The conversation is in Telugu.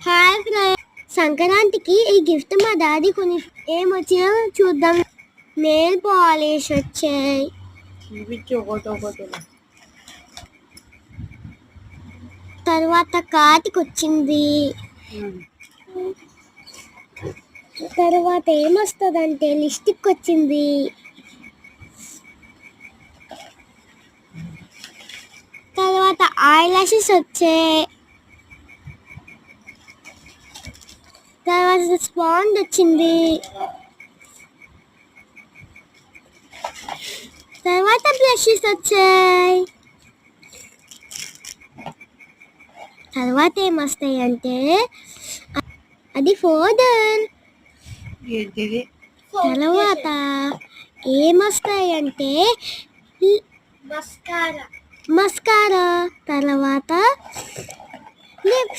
హాయ్ ఫ్రెండ్స్, సంక్రాంతికి ఈ గిఫ్ట్ మా డాడీ కొని ఏమొచ్చినా చూద్దాం. నెయిల్ పాలిష్ వచ్చాయి, తర్వాత కాటికి వచ్చింది. తర్వాత ఏమొస్తుందంటే లిప్స్టిక్ వచ్చింది. తర్వాత ఐ లాషెస్ వచ్చాయి. తర్వాత స్పాంజ్ వచ్చింది. తర్వాత బ్రషెస్ వచ్చాయి. తర్వాత ఏమొస్తాయి అంటే అది ఫోల్డర్. తర్వాత ఏమొస్తాయి అంటే మస్కారా. తర్వాత లిప్స్.